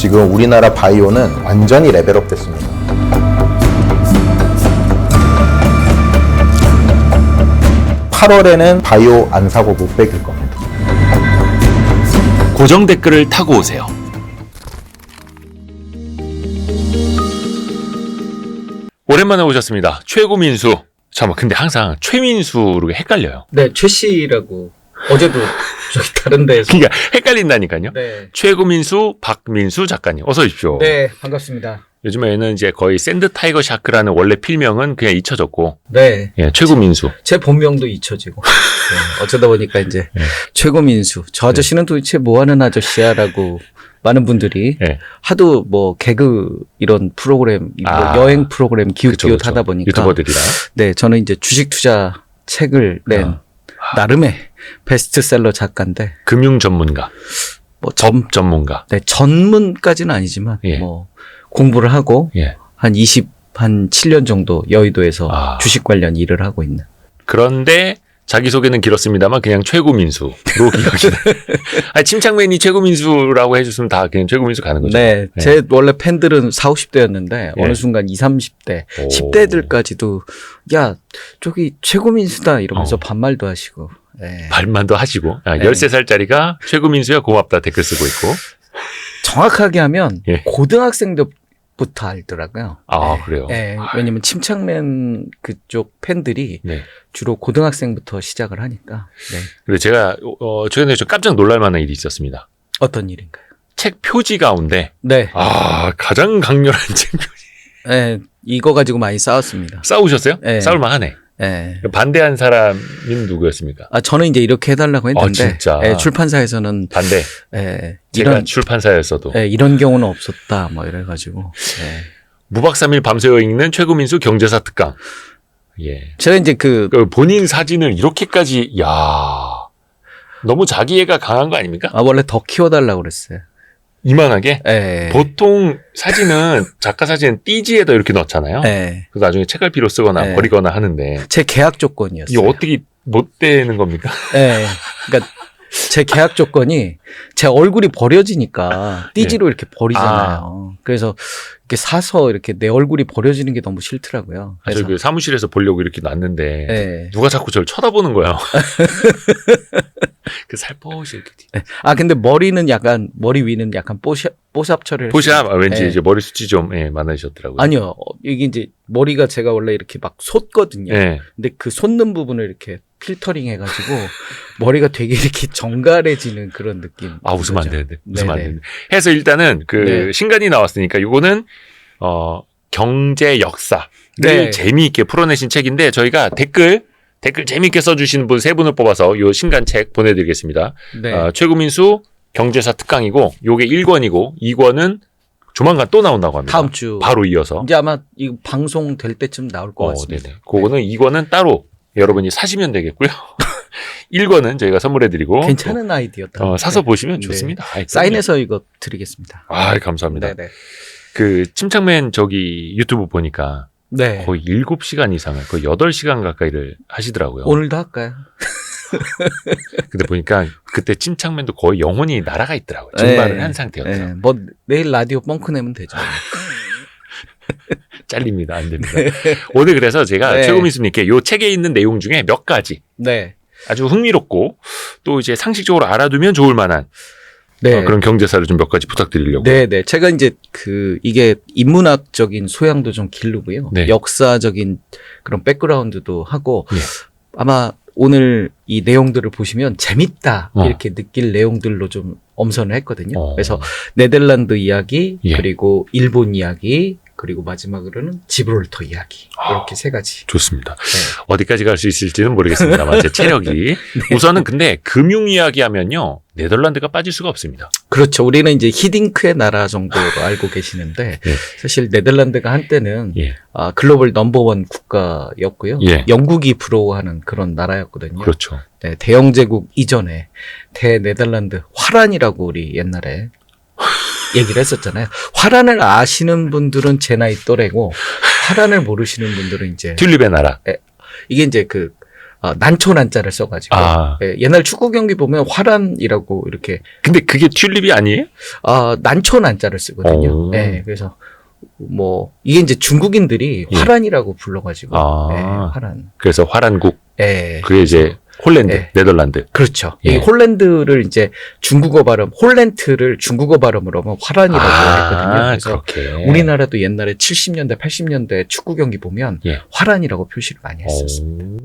지금 우리나라 바이오는 완전히 레벨업 됐습니다. (8월에는) 바이오 안 사고 못 베길 겁니다. 고정 댓글을 타고 오세요. 오랜만에 오셨습니다. 최고민수. 잠깐만, 근데 항상 최민수로 헷갈려요. 네, 최 씨라고 어제도 저기 다른 데에서. 그러니까 헷갈린다니까요. 네. 최고민수, 박민수 작가님, 어서 오십시오. 네, 반갑습니다. 요즘에는 이제 거의 샌드 타이거 샤크라는 원래 필명은 그냥 잊혀졌고, 네. 예, 최고민수. 제 본명도 잊혀지고. 네, 어쩌다 보니까 이제 네. 최고민수. 저 아저씨는 도대체 뭐 하는 아저씨야라고 많은 분들이 네. 하도 뭐 개그 이런 프로그램, 뭐 여행 프로그램 기웃기웃 그쵸. 하다 보니까. 유튜버들이랑. 네, 저는 이제 주식 투자 책을 낸 나름의 베스트셀러 작가인데. 금융 전문가. 뭐 법 전문가. 네, 전문까지는 아니지만 예. 뭐 공부를 하고 예. 한 7년 정도 여의도에서 아. 주식 관련 일을 하고 있는. 그런데 자기소개는 길었습니다만 그냥 최고민수로 기억이 나요. 아니, 침착맨이 최고민수라고 해줬으면 다 그냥 최고민수 가는 거죠. 네, 예. 제 원래 팬들은 40, 50대였는데 예. 어느 순간 20, 30대, 오. 10대들까지도 야, 저기 최고민수다 이러면서 어. 반말도 하시고. 네. 발만도 하시고. 아, 네. 13살짜리가 최고민수야 고맙다 댓글 쓰고 있고. 정확하게 하면 예. 고등학생들부터 알더라고요. 아, 네. 그래요? 네, 왜냐면 침착맨 그쪽 팬들이 네. 주로 고등학생부터 시작을 하니까. 네. 그리고 제가 최근에 좀 깜짝 놀랄 만한 일이 있었습니다. 어떤 일인가요? 책 표지 가운데 네. 가장 강렬한 책 표지. 네, 이거 가지고 많이 싸웠습니다. 싸우셨어요? 네. 싸울만 하네. 네. 반대한 사람은 누구였습니까? 저는 이제 이렇게 해달라고 했는데, 진짜? 예, 출판사에서는, 반대. 예, 제가 출판사였어도. 이런 경우는 없었다, 뭐 이래가지고, 예. 무박삼일 밤새워 읽는 최고민수 경제사 특강. 예. 제가 이제 그 본인 사진을 이렇게까지, 너무 자기애가 강한 거 아닙니까? 원래 더 키워달라고 그랬어요. 이만하게? 예. 보통 사진은, 작가 사진은 띠지에다 이렇게 넣잖아요. 예. 그래서 나중에 책갈피로 쓰거나 네. 버리거나 하는데. 제 계약 조건이었어요. 이게 어떻게 못 되는 겁니까? 예. 그러니까 제 계약 조건이 제 얼굴이 버려지니까 띠지로 이렇게 버리잖아요. 그래서 이렇게 사서 이렇게 내 얼굴이 버려지는 게 너무 싫더라고요. 저 그 사무실에서 보려고 이렇게 놨는데 예. 누가 자꾸 저를 쳐다보는 거야. 그 살포시 이렇게. 근데 머리 위는 약간 뽀샵 처리를 포샵 왠지 예. 이제 머리 숱이 좀 많으셨더라고요. 아니요. 이게 이제 머리가 제가 원래 이렇게 막 솟거든요. 예. 근데 그 솟는 부분을 이렇게 필터링 해가지고 머리가 되게 이렇게 정갈해지는 그런 느낌. 웃으면 안 되는데. 웃으면 안 네네. 되는데. 해서 일단은 네. 신간이 나왔으니까 이거는 경제 역사를 네. 재미있게 풀어내신 책인데 저희가 댓글 재미있게 써주시는 분 3분을 뽑아서 요 신간 책 보내드리겠습니다. 네. 최고민수 경제사 특강이고 요게 1권이고 2권은 조만간 또 나온다고 합니다. 다음 주 바로 이어서. 이제 아마 이거 방송 될 때쯤 나올 것 같습니다. 네네. 그거는 2권은 따로 여러분이 사시면 되겠고요. 1권은 저희가 선물해드리고 괜찮은 아이디어다. 사서 보시면 네. 좋습니다. 사인해서 이거 드리겠습니다. 감사합니다. 네네. 그 침착맨 유튜브 보니까 네. 거의 7시간 이상을 거의 8시간 가까이를 하시더라고요. 오늘도 할까요? 근데 보니까 그때 침착맨도 거의 영혼이 날아가 있더라고요. 증발을 한 상태였죠. 네. 뭐 내일 라디오 뻥크 내면 되죠. 잘립니다. 안 됩니다. 오늘 그래서 제가 네. 최고민수님께 요 책에 있는 내용 중에 몇 가지 네. 아주 흥미롭고 또 이제 상식적으로 알아두면 좋을 만한 네. 그런 경제사를 좀 몇 가지 부탁드리려고. 네. 제가 이제 이게 인문학적인 소양도 좀 기르고요. 네. 역사적인 그런 백그라운드도 하고 네. 아마 오늘 이 내용들을 보시면 재밌다 어. 이렇게 느낄 내용들로 좀 엄선을 했거든요. 어. 그래서 네덜란드 이야기, 예. 그리고 일본 이야기, 그리고 마지막으로는 지브롤터 이야기 이렇게 3가지. 좋습니다. 네. 어디까지 갈 수 있을지는 모르겠습니다만 제 체력이 우선은 근데 금융 이야기 하면요 네덜란드가 빠질 수가 없습니다. 그렇죠. 우리는 이제 히딩크의 나라 정도로 알고 계시는데 예. 사실 네덜란드가 한때는 예. 글로벌 넘버원 국가였고요. 예. 영국이 부러워하는 그런 나라였거든요. 그렇죠. 네, 대영제국 이전에 대네덜란드 화란이라고 우리 옛날에 얘기를 했었잖아요. 화란을 아시는 분들은 제 나이 또래고 화란을 모르시는 분들은 이제 튤립의 나라. 이게 이제 난초 난자를 써가지고 아. 예, 옛날 축구 경기 보면 화란이라고 이렇게 근데 그게 튤립이 아니에요? 난초 난자를 쓰거든요. 오. 예, 그래서 뭐 이게 이제 중국인들이 예. 화란이라고 불러가지고 아. 예, 화란. 그래서 화란국. 예, 그게 이제 홀랜드, 예. 네덜란드. 그렇죠. 예. 이 홀랜드를 이제 중국어 발음, 홀렌트를 중국어 발음으로 하면 화란이라고 했거든요. 그래서 그렇게. 우리나라도 옛날에 70년대, 80년대 축구 경기 보면 예. 화란이라고 표시를 많이 했었어요. 오.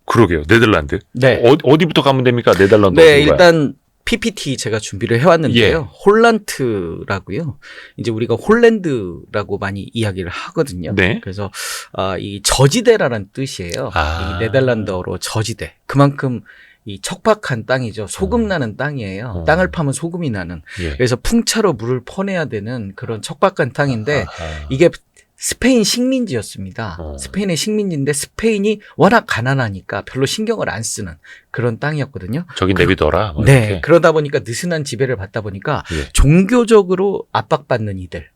그러게요. 네덜란드. 네. 어디부터 가면 됩니까? 네덜란드. 네, 어디로 가요? 일단 PPT 제가 준비를 해왔는데요. 예. 홀란트라고요. 이제 우리가 홀랜드라고 많이 이야기를 하거든요. 네. 그래서 이 저지대라는 뜻이에요. 아. 이 네덜란드어로 저지대. 그만큼 이 척박한 땅이죠. 소금 나는 땅이에요. 땅을 파면 소금이 나는. 예. 그래서 풍차로 물을 퍼내야 되는 그런 척박한 땅인데 아하. 이게 스페인 식민지였습니다. 스페인의 식민지인데 스페인이 워낙 가난하니까 별로 신경을 안 쓰는 그런 땅이었거든요. 저기 내비둬라. 뭐 네. 이렇게. 그러다 보니까 느슨한 지배를 받다 보니까 예. 종교적으로 압박받는 이들.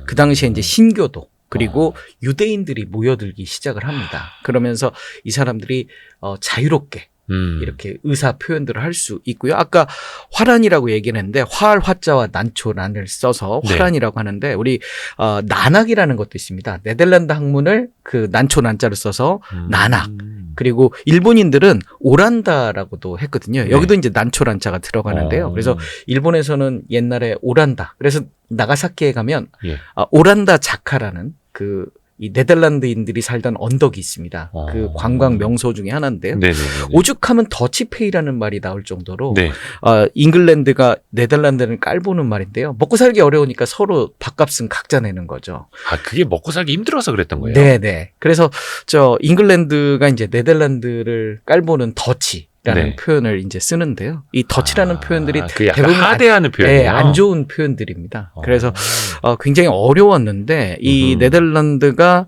그 당시에 이제 신교도 그리고 아. 유대인들이 모여들기 시작을 합니다. 그러면서 이 사람들이 자유롭게 이렇게 의사 표현들을 할 수 있고요. 아까 화란이라고 얘기를 했는데 화자와 난초 난을 써서 네. 화란이라고 하는데 우리 난악이라는 것도 있습니다. 네덜란드 학문을 그 난초 난자를 써서 난악. 그리고 일본인들은 오란다라고도 했거든요. 여기도 이제 난초 난자가 들어가는데요. 그래서 일본에서는 옛날에 오란다. 그래서 나가사키에 가면 예. 오란다 자카라는 이 네덜란드인들이 살던 언덕이 있습니다. 그 관광 명소 중에 하나인데요. 네네. 오죽하면 더치페이라는 말이 나올 정도로 네. 잉글랜드가 네덜란드를 깔보는 말인데요. 먹고 살기 어려우니까 서로 밥값은 각자 내는 거죠. 아, 그게 먹고 살기 힘들어서 그랬던 거예요? 네네. 그래서 잉글랜드가 이제 네덜란드를 깔보는 더치라는 네. 표현을 이제 쓰는데요. 이 더치라는 표현들이 그 약간 대부분 하대하는 표현이에요. 네, 안 좋은 표현들입니다. 그래서 굉장히 어려웠는데 이 네덜란드가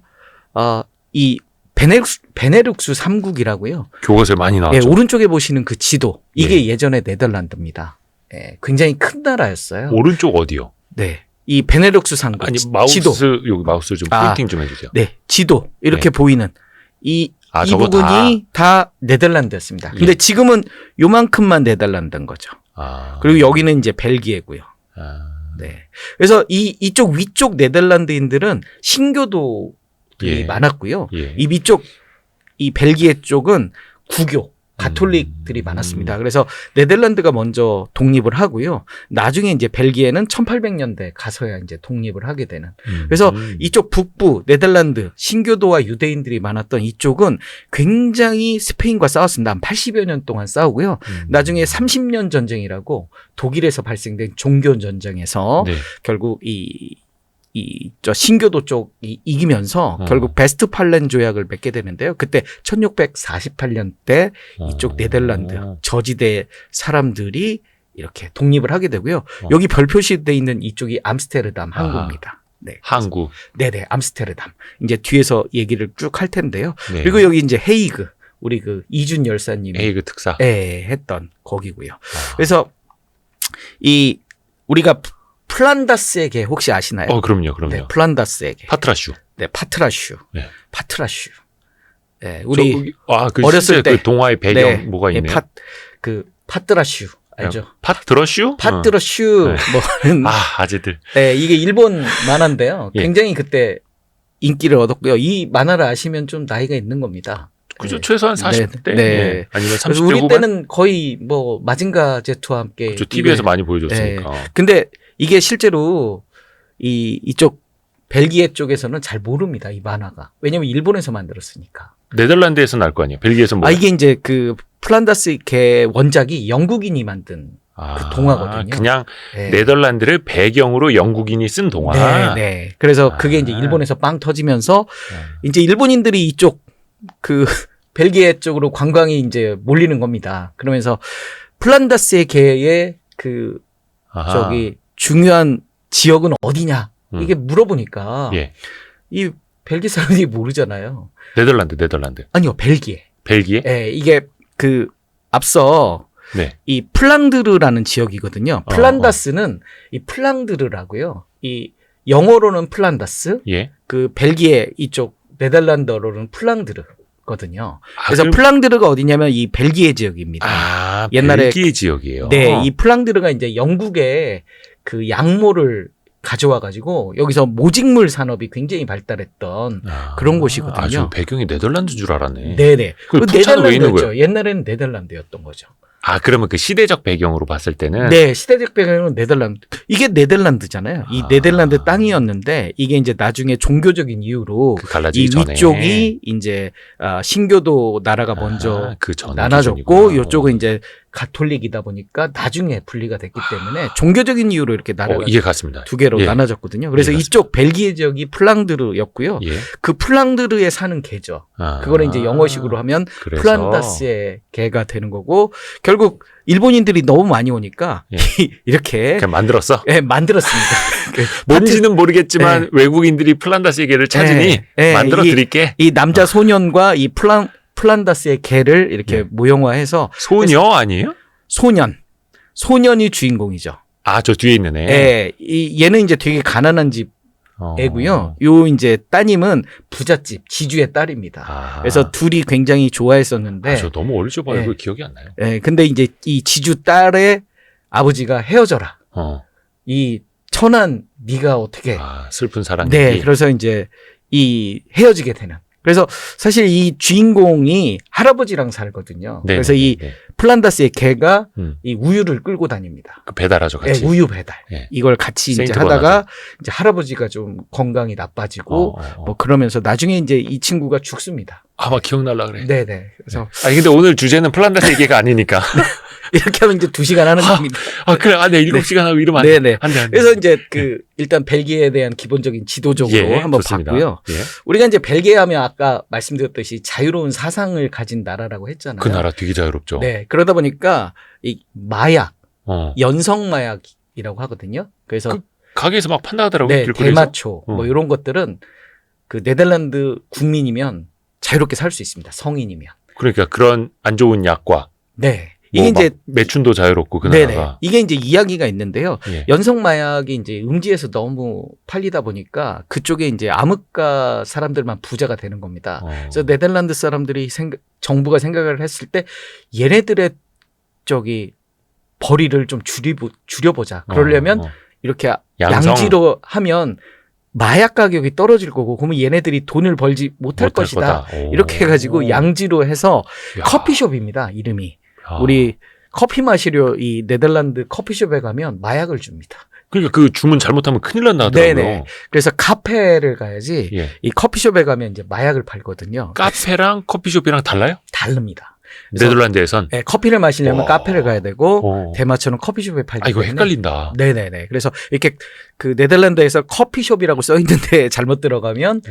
이 베네룩스 3국이라고요. 교과서에 많이 예, 나왔죠. 오른쪽에 보시는 그 지도 이게 예전에 네덜란드입니다. 예, 굉장히 큰 나라였어요. 오른쪽 어디요? 네, 이 베네룩스 3국 아니 마우스 지도. 여기 마우스 좀 포인팅 좀 해주세요. 네, 지도 이렇게 네. 보이는 이 저거 부분이 다 네덜란드였습니다. 근데 예. 지금은 요만큼만 네덜란드인 거죠. 그리고 여기는 이제 벨기에고요. 네. 그래서 이쪽 위쪽 네덜란드인들은 신교도들이 예. 많았고요. 예. 이 위쪽 이 벨기에 쪽은 구교 가톨릭들이 많았습니다. 그래서 네덜란드가 먼저 독립을 하고요. 나중에 이제 벨기에는 1800년대 가서야 이제 독립을 하게 되는. 그래서 이쪽 북부 네덜란드 신교도와 유대인들이 많았던 이쪽은 굉장히 스페인과 싸웠습니다. 한 80여 년 동안 싸우고요. 나중에 30년 전쟁이라고 독일에서 발생된 종교 전쟁에서 네. 결국 저 신교도 쪽이 이기면서 결국 베스트팔렌 조약을 맺게 되는데요. 그때 1648년 때 이쪽 네덜란드 저지대 사람들이 이렇게 독립을 하게 되고요. 여기 별 표시되어 있는 이쪽이 암스테르담 항구입니다. 네. 항구. 네네, 암스테르담. 이제 뒤에서 얘기를 쭉 할 텐데요. 네. 그리고 여기 이제 헤이그, 우리 그 이준 열사님이 헤이그 특사. 했던 거기고요. 그래서 우리가 플란다스의 개 혹시 아시나요? 그럼요. 네, 플란다스의 개. 파트라슈. 네, 파트라슈. 네. 파트라슈. 네, 우리 그 어렸을 때 그 동화의 배경 네, 뭐가 네, 있네요. 파트라슈 알죠? 파트러슈? 파트라슈. 네. 아재들. 네, 이게 일본 만화인데요. 예. 굉장히 그때 인기를 얻었고요. 이 만화를 아시면 좀 나이가 있는 겁니다. 그죠. 네. 최소한 40대. 네. 네. 아니면 그래서 30대 우리 후반. 때는 거의 뭐 마징가 제트와 함께 그렇죠. TV에서 이걸- 많이 보여줬으니까. 근데 이게 실제로 이쪽 벨기에 쪽에서는 잘 모릅니다. 이 만화가. 왜냐면 일본에서 만들었으니까. 네덜란드에서 날 거 아니에요. 벨기에에서 뭐. 이게 이제 그 플란다스 개 원작이 영국인이 만든 그 동화거든요. 그냥 네. 네덜란드를 배경으로 영국인이 쓴 동화. 네. 그래서 그게 이제 일본에서 빵 터지면서 이제 일본인들이 이쪽 그 벨기에 쪽으로 관광이 이제 몰리는 겁니다. 그러면서 플란다스의 개의 그 저기 중요한 지역은 어디냐 이게 물어보니까 예. 이 벨기에 사람들이 모르잖아요. 네덜란드. 아니요, 벨기에. 벨기에? 예, 이게 그 앞서 네. 이 플랑드르라는 지역이거든요. 플란다스는 이 플랑드르라고요. 이 영어로는 플란다스, 예. 그 벨기에 이쪽 네덜란드어로는 플랑드르. 거든요. 아, 그래서 플랑드르가 어디냐면 이 벨기에 지역입니다. 옛날에 벨기에 지역이에요. 네, 이 플랑드르가 이제 영국의 그 양모를 가져와 가지고 여기서 모직물 산업이 굉장히 발달했던 그런 곳이거든요. 아, 지금 배경이 네덜란드인 줄 알았네. 네네. 그 포차는 왜 있는 거예요? 네덜란드였죠. 옛날에는 네덜란드였던 거죠. 아, 그러면 그 시대적 배경으로 봤을 때는 네, 시대적 배경은 네덜란드. 이게 네덜란드잖아요. 이 아. 네덜란드 땅이었는데 이게 이제 나중에 종교적인 이유로 그 갈라지기 이 전에 위쪽이 이제 신교도 나라가 먼저 그 전 나눠졌고 기준이구나. 이쪽은 이제 가톨릭이다 보니까 나중에 분리가 됐기 때문에 종교적인 이유로 이렇게 나라가 이해 갔습니다. 두 개로 예. 나눠졌거든요. 그래서 예, 이쪽 벨기에 지역이 플랑드르였고요. 예. 그 플랑드르에 사는 개죠. 아. 그거를 이제 영어식으로 하면 그래서 플란다스의 개가 되는 거고 결국 일본인들이 너무 많이 오니까 예. 이렇게 그냥 만들었어. 예, 만들었습니다. 뭔지는 모르겠지만 외국인들이 플란다스의 개를 찾으니 예, 만들어 드릴게. 이 남자 소년과 이 플란다스의 개를 이렇게 예. 모형화해서 소녀 아니에요? 소년이 주인공이죠. 아, 저 뒤에 있는 애. 예, 얘는 이제 되게 가난한 집 애고요. 요 이제 따님은 부잣집 지주의 딸입니다. 아. 그래서 둘이 굉장히 좋아했었는데, 저 너무 어릴 적 봐요. 예. 그 기억이 안 나요. 예, 근데 이제 이 지주 딸의 아버지가 헤어져라. 이 천한 네가 어떻게? 슬픈 사랑. 네, 얘기. 그래서 이제 이 헤어지게 되는. 그래서 사실 이 주인공이 할아버지랑 살거든요. 네, 그래서 네, 이 네. 플란다스의 개가 음. 이 우유를 끌고 다닙니다. 그 배달하죠 같이. 네, 우유 배달. 예. 이걸 같이 이제 세인트 하다가 버나드. 이제 할아버지가 좀 건강이 나빠지고 뭐 그러면서 나중에 이제 이 친구가 죽습니다. 막 기억날라 그래. 네네. 그래서 아니 근데 오늘 주제는 플란다스 얘기가 아니니까. 이렇게 하면 이제 2시간 하는 겁니다. 그래. 네, 7시간 하고 이러면 안 돼. 네네. 안 돼, 안 돼. 그래서 이제 일단 벨기에에 대한 기본적인 지도적으로 예, 한번 좋습니다. 봤고요. 예. 우리가 이제 벨기에 하면 아까 말씀드렸듯이 자유로운 사상을 가진 나라라고 했잖아요. 그 나라 되게 자유롭죠. 네. 그러다 보니까 이 마약, 어. 연성 마약이라고 하거든요. 그래서 가게에서 막 판다 하더라고. 네, 길거리에서. 대마초 뭐 어. 이런 것들은 그 네덜란드 국민이면 자유롭게 살 수 있습니다. 성인이면. 그러니까 그런 안 좋은 약과 네. 뭐 이게 이제 매춘도 자유롭고 그 네네. 나라가. 이게 이제 이야기가 있는데요. 예. 연성 마약이 이제 음지에서 너무 팔리다 보니까 그쪽에 이제 암흑가 사람들만 부자가 되는 겁니다. 그래서 네덜란드 사람들이 정부가 생각을 했을 때 얘네들의 벌이를 좀 줄여보자. 그러려면 이렇게 양지로 하면 마약 가격이 떨어질 거고 그러면 얘네들이 돈을 벌지 못할 것이다. 이렇게 해가지고 양지로 해서 커피숍입니다. 이름이. 우리 커피 마시려 이 네덜란드 커피숍에 가면 마약을 줍니다. 그러니까 그 주문 잘못하면 큰일 난다 하더라고요. 네네. 그래서 카페를 가야지 예. 이 커피숍에 가면 이제 마약을 팔거든요. 카페랑 커피숍이랑 달라요? 다릅니다. 그래서 네덜란드에선? 네, 커피를 마시려면 와. 카페를 가야 되고 어. 대마초는 커피숍에 팔기 이거 때문에 헷갈린다. 네네네. 그래서 이렇게 그 네덜란드에서 커피숍이라고 써 있는데 잘못 들어가면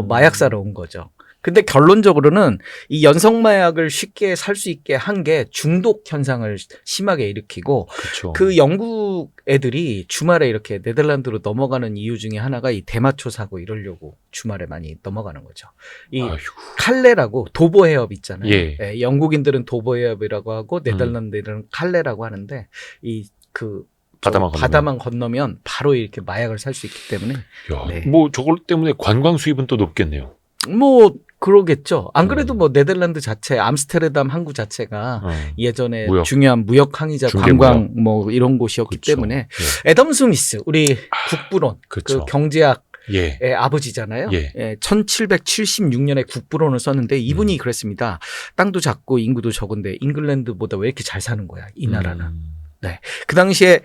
마약 사러 온 거죠. 근데 결론적으로는 이 연성마약을 쉽게 살 수 있게 한 게 중독 현상을 심하게 일으키고 그렇죠. 그 영국 애들이 주말에 이렇게 네덜란드로 넘어가는 이유 중에 하나가 이 대마초 사고 이러려고 주말에 많이 넘어가는 거죠. 이 아휴. 칼레라고 도보 해협 있잖아요. 예. 예, 영국인들은 도보 해협이라고 하고 네덜란드인들은 칼레라고 하는데 바다만 건너면 바로 이렇게 마약을 살 수 있기 때문에 야, 네. 뭐 저걸 때문에 관광 수입은 또 높겠네요. 뭐 그러겠죠. 안 그래도 뭐 네덜란드 자체 암스테르담 항구 자체가 예전에 무역. 중요한 무역 항의자 중개 관광 뭐 이런 곳이었기 그쵸. 때문에 애덤 스미스 우리 국부론 그쵸. 그 경제학 예. 의 아버지잖아요. 예. 1776년에 국부론을 썼는데 이분이 그랬습니다. 땅도 작고 인구도 적은데 잉글랜드보다 왜 이렇게 잘 사는 거야, 이 나라는. 그 당시에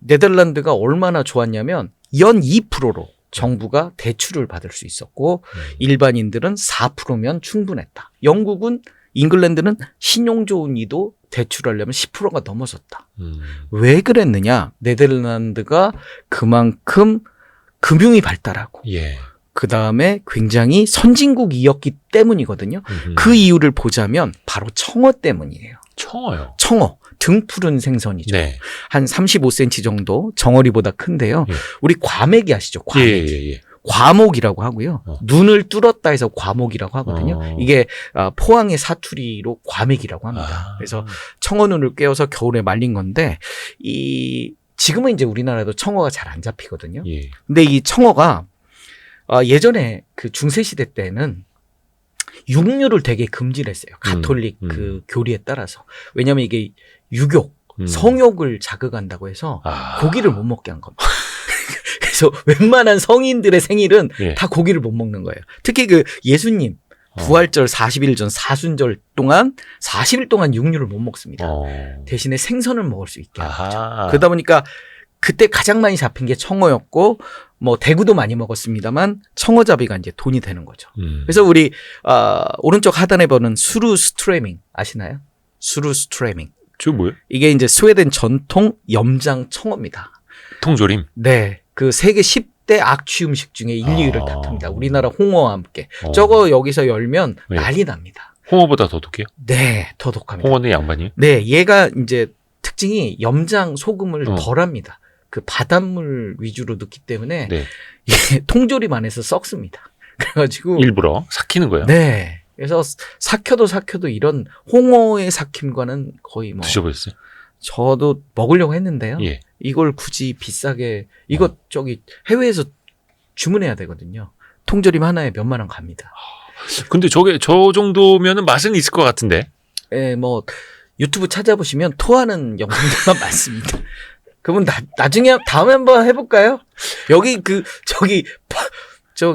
네덜란드가 얼마나 좋았냐면 연 2%로 정부가 대출을 받을 수 있었고 일반인들은 4%면 충분했다. 영국은 잉글랜드는 신용 좋은 이도 대출하려면 10%가 넘어섰다. 왜 그랬느냐? 네덜란드가 그만큼 금융이 발달하고 예. 그 다음에 굉장히 선진국이었기 때문이거든요. 그 이유를 보자면 바로 청어 때문이에요. 청어요. 청어. 등푸른 생선이죠. 네. 한 35cm 정도 정어리보다 큰데요. 예. 우리 과메기 아시죠? 과메기. 예. 과목이라고 하고요. 눈을 뚫었다 해서 과목이라고 하거든요. 이게 포항의 사투리로 과메기라고 합니다. 그래서 청어눈을 깨워서 겨울에 말린 건데 지금은 이제 우리나라에도 청어가 잘 안 잡히거든요. 예. 근데 이 청어가 예전에 그 중세시대 때는 육류를 되게 금지를 했어요. 가톨릭 그 교리에 따라서. 왜냐하면 이게 유욕, 성욕을 자극한다고 해서 고기를 못 먹게 한 겁니다. 그래서 웬만한 성인들의 생일은 예. 다 고기를 못 먹는 거예요. 특히 그 예수님 부활절 40일 전 사순절 동안 40일 동안 육류를 못 먹습니다. 대신에 생선을 먹을 수 있게 한 거죠. 그러다 보니까 그때 가장 많이 잡힌 게 청어였고 뭐 대구도 많이 먹었습니다만 청어잡이가 이제 돈이 되는 거죠. 그래서 우리 오른쪽 하단에 보는 수루스트레밍 아시나요? 수루스트레밍. 저 뭐예요? 이게 이제 스웨덴 전통 염장 청어입니다. 통조림. 네. 그 세계 10대 악취 음식 중에 1, 2위를 다툽니다. 우리나라 홍어와 함께. 저거 여기서 열면 네. 난리 납니다. 홍어보다 더 독해요? 네. 더 독합니다. 홍어는 양반이에요? 네. 얘가 이제 특징이 염장 소금을 덜 합니다. 그 바닷물 위주로 넣기 때문에 네. 이게 통조림 안에서 썩습니다. 그래가지고 일부러 삭히는 거예요? 네. 그래서 삭혀도 이런 홍어의 삭힘과는 거의 뭐 드셔보셨어요? 저도 먹으려고 했는데요. 예. 이걸 굳이 비싸게 이거 저기 해외에서 주문해야 되거든요. 통조림 하나에 몇만 원 갑니다. 근데 저게 저 정도면은 맛은 있을 것 같은데. 예, 뭐 유튜브 찾아보시면 토하는 영상들만 많습니다. 그러면 나중에 다음에 한번 해볼까요? 여기 저기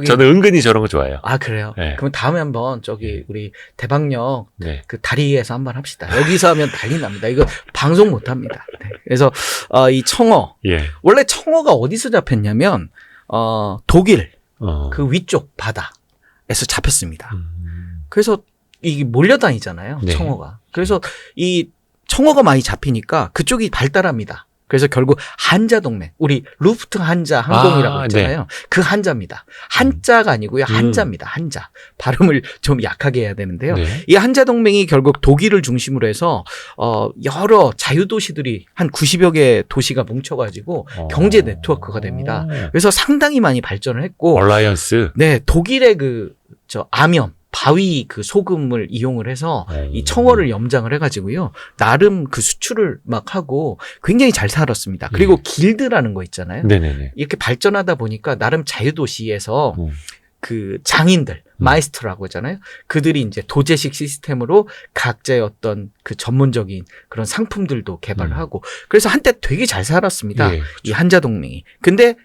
저는 은근히 저런 거 좋아해요. 아 그래요? 네. 그럼 다음에 한번 저기 우리 대방역 네. 그 다리에서 한번 합시다. 여기서 하면 난리 납니다. 이거 방송 못 합니다. 네. 그래서 이 청어 예. 원래 청어가 어디서 잡혔냐면 독일 그 위쪽 바다에서 잡혔습니다. 그래서 이게 몰려다니잖아요. 네. 청어가. 그래서 이 청어가 많이 잡히니까 그쪽이 발달합니다. 그래서 결국 한자동맹, 우리 루프트 한자 항공이라고 있잖아요. 네. 그 한자입니다. 한자가 아니고요. 한자입니다. 한자. 발음을 좀 약하게 해야 되는데요. 네. 이 한자동맹이 결국 독일을 중심으로 해서 여러 자유도시들이 한 90여 개 도시가 뭉쳐가지고 경제 네트워크가 됩니다. 그래서 상당히 많이 발전을 했고 얼라이언스. 네, 독일의 암염, 바위 그 소금을 이용을 해서 이 청어를 염장을 해가지고요. 나름 그 수출을 막 하고 굉장히 잘 살았습니다. 그리고 길드라는 거 있잖아요. 네네네. 이렇게 발전하다 보니까 나름 자유도시에서 그 장인들, 마이스터라고 하잖아요. 그들이 이제 도제식 시스템으로 각자의 어떤 그 전문적인 그런 상품들도 개발을 하고 그래서 한때 되게 잘 살았습니다. 예. 이 한자동맹이. 근데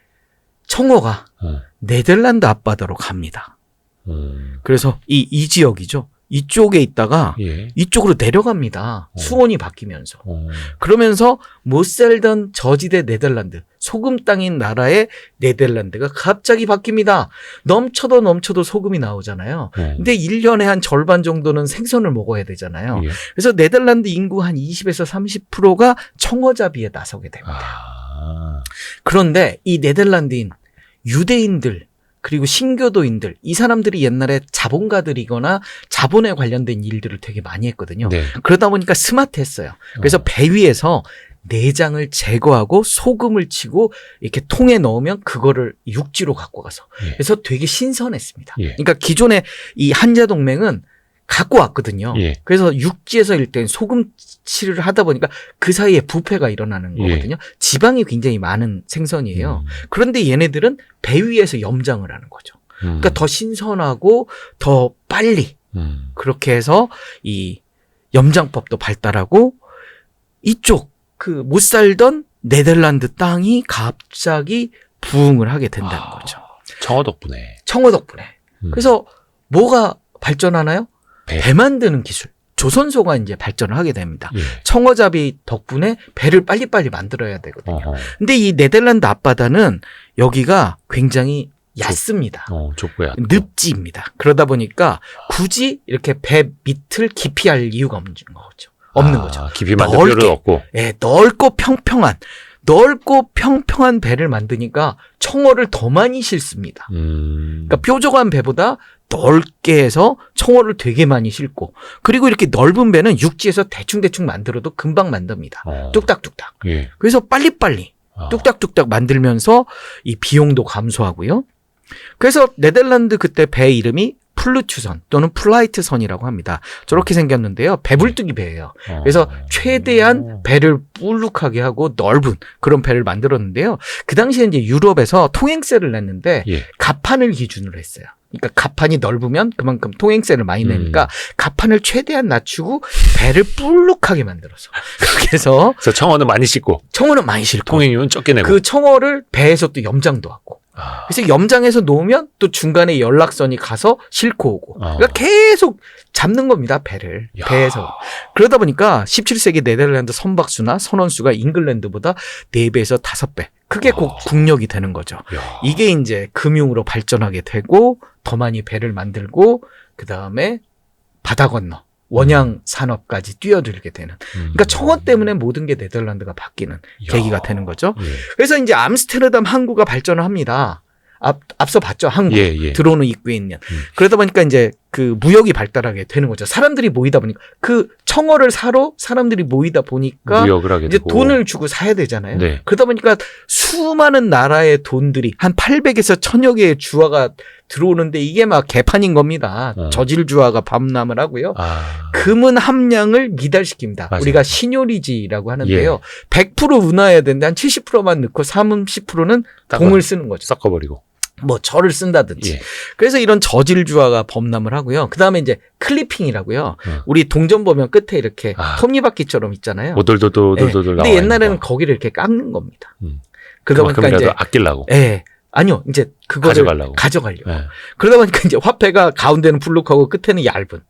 청어가 네덜란드 앞바다로 갑니다. 그래서 이 지역이죠. 이쪽에 있다가 예. 이쪽으로 내려갑니다. 수온이 바뀌면서. 그러면서 못 살던 저지대 네덜란드, 소금 땅인 나라의 네덜란드가 갑자기 바뀝니다. 넘쳐도 소금이 나오잖아요. 근데 1년에 한 절반 정도는 생선을 먹어야 되잖아요. 예. 그래서 네덜란드 인구 한 20에서 30%가 청어잡이에 나서게 됩니다. 그런데 이 네덜란드인 유대인들 그리고 신교도인들 이 사람들이 옛날에 자본가들이거나 자본에 관련된 일들을 되게 많이 했거든요. 네. 그러다 보니까 스마트했어요. 그래서 배 위에서 내장을 제거하고 소금을 치고 이렇게 통에 넣으면 그거를 육지로 갖고 가서 그래서 되게 신선했습니다. 예. 그러니까 기존에 이 한자동맹은 갖고 왔거든요. 예. 그래서 육지에서 일단 소금치를 하다 보니까 그 사이에 부패가 일어나는 거거든요. 지방이 굉장히 많은 생선이에요. 그런데 얘네들은 배 위에서 염장을 하는 거죠. 그러니까 더 신선하고 더 빨리 그렇게 해서 이 염장법도 발달하고 이쪽 그 못 살던 네덜란드 땅이 갑자기 부흥을 하게 된다는 거죠. 청어 덕분에. 청어 덕분에. 그래서 뭐가 발전하나요? 배 만드는 기술. 조선소가 이제 발전을 하게 됩니다. 예. 청어잡이 덕분에 배를 빨리빨리 만들어야 되거든요. 어허. 근데 이 네덜란드 앞바다는 여기가 굉장히 얕습니다. 좁고야. 늪지입니다. 그러다 보니까 굳이 이렇게 배 밑을 깊이 할 이유가 없는 거죠. 깊이 만들 필요도 없고. 예, 넓고 평평한 배를 만드니까 청어를 더 많이 싣습니다. 그러니까 뾰족한 배보다 넓게 해서 청어를 되게 많이 싣고 그리고 이렇게 넓은 배는 육지에서 대충 만들어도 금방 만듭니다. 뚝딱뚝딱. 예. 그래서 빨리빨리 뚝딱뚝딱 만들면서 이 비용도 감소하고요. 그래서 네덜란드 그때 배 이름이 플루트선 또는 플라이트선이라고 합니다. 저렇게 생겼는데요. 배불뚝이 배예요. 그래서 최대한 배를 불룩하게 하고 넓은 그런 배를 만들었는데요. 그 당시에 이제 유럽에서 통행세를 냈는데 예. 갑판을 기준으로 했어요. 그러니까 갑판이 넓으면 그만큼 통행세를 많이 내니까 갑판을 최대한 낮추고 배를 불룩하게 만들어서 그래서 청어는 많이 씻고 청어는 많이 싣고 통행료는 적게 내고. 그 청어를 배에서 또 염장도 하고 그래서 염장에서 놓으면 또 중간에 연락선이 가서 싣고 오고 그러니까 계속 잡는 겁니다. 배를 야. 배에서. 그러다 보니까 17세기 네덜란드 선박수나 선원수가 잉글랜드보다 4배에서 5배 그게 곧 국력이 되는 거죠. 야. 이게 이제 금융으로 발전하게 되고 더 많이 배를 만들고 그다음에 바다 건너 원양 산업까지 뛰어들게 되는. 그러니까 청어 때문에 모든 게 네덜란드가 바뀌는 계기가 되는 거죠. 예. 그래서 이제 암스테르담 항구가 발전을 합니다. 앞서 봤죠. 항구. 예. 들어오는 입구에 있는. 그러다 보니까 이제 그 무역이 발달하게 되는 거죠. 사람들이 모이다 보니까 그 청어를 사러 사람들이 모이다 보니까 무역을 하게 이제 되고. 돈을 주고 사야 되잖아요. 네. 그러다 보니까 수많은 나라의 돈들이 한 800에서 1000여 개의 주화가 들어오는데 이게 막 개판인 겁니다. 저질 주화가 밤람을 하고요. 금은 함량을 미달시킵니다. 맞아요. 우리가 신요리지라고 하는데요. 100% 은화해야 되는데 한 70%만 넣고 30%는 동을 쓰는 거죠. 섞어버리고. 뭐 절을 쓴다든지. 예. 그래서 이런 저질주화가 범람을 하고요. 그다음에 이제 클리핑이라고요. 우리 동전 보면 끝에 이렇게 톱니바퀴처럼 있잖아요. 오돌도돌 근데 옛날에는 거기를 이렇게 깎는 겁니다. 그러다 그러다 보니까 이제 아끼려고. 예. 아니요. 이제 그거를 가져가려고. 예. 그러다 보니까 이제 화폐가 가운데는 불룩하고 끝에는 얇은.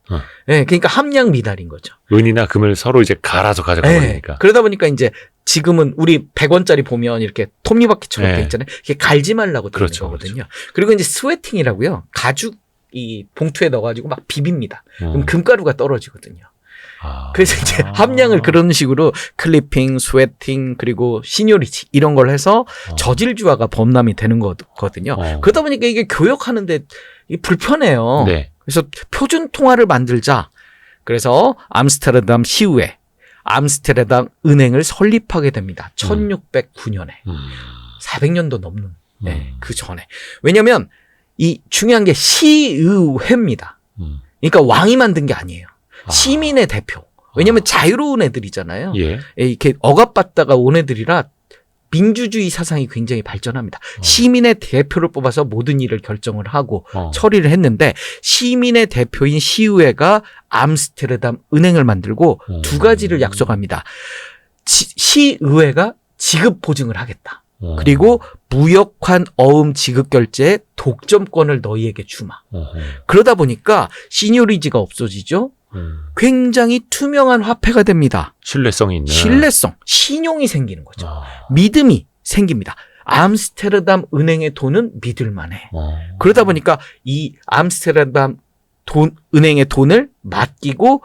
예. 그러니까 함량 미달인 거죠. 은이나 금을 서로 이제 갈아서 가져가 버리니까. 예. 그러다 보니까 이제 지금은 우리 100원짜리 보면 이렇게 톱니바퀴처럼 돼 있잖아요. 이게 갈지 말라고 되는 거거든요. 그렇죠. 그리고 이제 스웨팅이라고요. 가죽 이 봉투에 넣어가지고 막 비빕니다. 그럼 금가루가 떨어지거든요. 그래서 이제 함량을 그런 식으로 클리핑, 스웨팅 그리고 시뇨리티 이런 걸 해서 저질주화가 범람이 되는 거거든요. 그러다 보니까 이게 교역하는데 이게 불편해요. 네. 그래서 표준 통화를 만들자. 그래서 암스테르담 시의회 암스테르담 은행을 설립하게 됩니다. 1609년에. 400년도 넘는 그 전에. 왜냐하면 이 중요한 게 시의회입니다. 그러니까 왕이 만든 게 아니에요. 시민의 대표. 왜냐하면 자유로운 애들이잖아요. 예. 이렇게 억압받다가 온 애들이라 민주주의 사상이 굉장히 발전합니다. 시민의 대표를 뽑아서 모든 일을 결정을 하고 처리를 했는데 시민의 대표인 시의회가 암스테르담 은행을 만들고 두 가지를 약속합니다. 시의회가 지급 보증을 하겠다. 그리고 무역환 어음 지급 결제에 독점권을 너희에게 주마. 그러다 보니까 시뇨리지가 없어지죠. 굉장히 투명한 화폐가 됩니다. 신뢰성이 있는. 신뢰성, 신용이 생기는 거죠. 믿음이 생깁니다. 암스테르담 은행의 돈은 믿을만해. 그러다 보니까 이 암스테르담 은행의 돈을 맡기고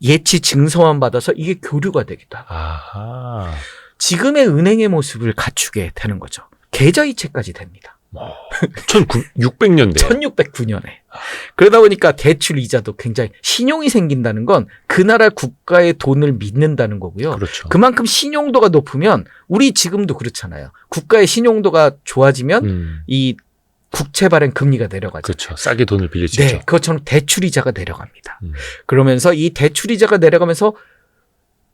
예치 증서만 받아서 이게 교류가 되기도 하고. 지금의 은행의 모습을 갖추게 되는 거죠. 계좌이체까지 됩니다. 1600년대. 1609년에. 그러다 보니까 대출 이자도 굉장히 신용이 생긴다는 건 그 나라 국가의 돈을 믿는다는 거고요. 그렇죠. 그만큼 신용도가 높으면 우리 지금도 그렇잖아요. 국가의 신용도가 좋아지면 이 국채 발행 금리가 내려가죠. 그렇죠. 싸게 돈을 빌릴 수 네, 있죠. 그것처럼 대출 이자가 내려갑니다. 그러면서 이 대출 이자가 내려가면서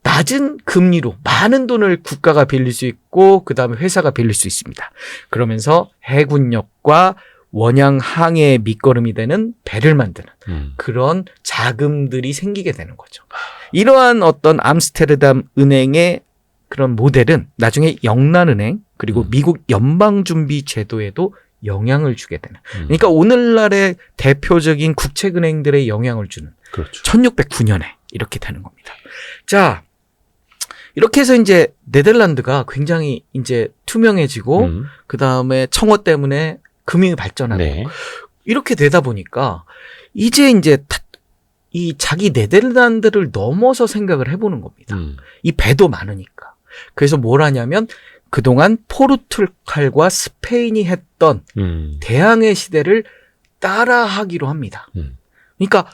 낮은 금리로 많은 돈을 국가가 빌릴 수 있고 그다음에 회사가 빌릴 수 있습니다. 그러면서 해군력과 원양 항해의 밑거름이 되는 배를 만드는 그런 자금들이 생기게 되는 거죠. 이러한 어떤 암스테르담 은행의 그런 모델은 나중에 영란은행 그리고 미국 연방준비제도에도 영향을 주게 되는. 그러니까 오늘날의 대표적인 국책은행들의 영향을 주는. 그렇죠. 1609년에 이렇게 되는 겁니다. 자, 이렇게 해서 이제 네덜란드가 굉장히 이제 투명해지고 그 다음에 청어 때문에 금융이 발전하고 이렇게 되다 보니까 이제 이 자기 네덜란드를 넘어서 생각을 해보는 겁니다. 이 배도 많으니까. 그래서 뭘 하냐면 그동안 포르투갈과 스페인이 했던 대항해 시대를 따라하기로 합니다. 그러니까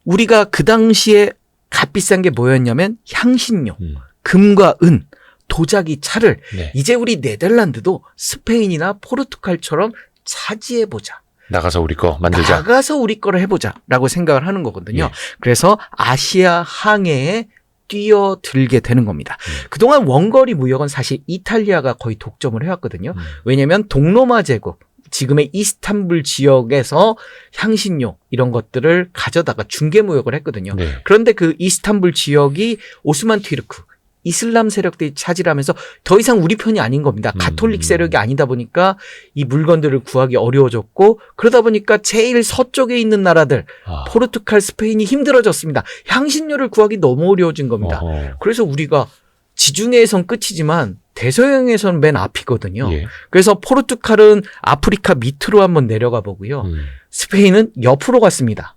우리가 그 당시에 값비싼 게 뭐였냐면 향신료, 금과 은, 도자기, 차를 이제 우리 네덜란드도 스페인이나 포르투갈처럼 차지해보자. 나가서 우리 거 만들자. 나가서 우리 거를 해보자라고 생각을 하는 거거든요. 예. 그래서 아시아 항해에 뛰어들게 되는 겁니다. 그동안 원거리 무역은 사실 이탈리아가 거의 독점을 해왔거든요. 왜냐하면 동로마 제국, 지금의 이스탄불 지역에서 향신료 이런 것들을 가져다가 중개 무역을 했거든요. 네. 그런데 그 이스탄불 지역이 오스만 튀르크 이슬람 세력들이 차지하면서 더 이상 우리 편이 아닌 겁니다. 가톨릭 세력이 아니다 보니까 이 물건들을 구하기 어려워졌고 그러다 보니까 제일 서쪽에 있는 나라들 포르투갈, 스페인이 힘들어졌습니다. 향신료를 구하기 너무 어려워진 겁니다. 그래서 우리가 지중해에선 끝이지만 대서양에서는 맨 앞이거든요. 예. 그래서 포르투갈은 아프리카 밑으로 한번 내려가 보고요. 스페인은 옆으로 갔습니다.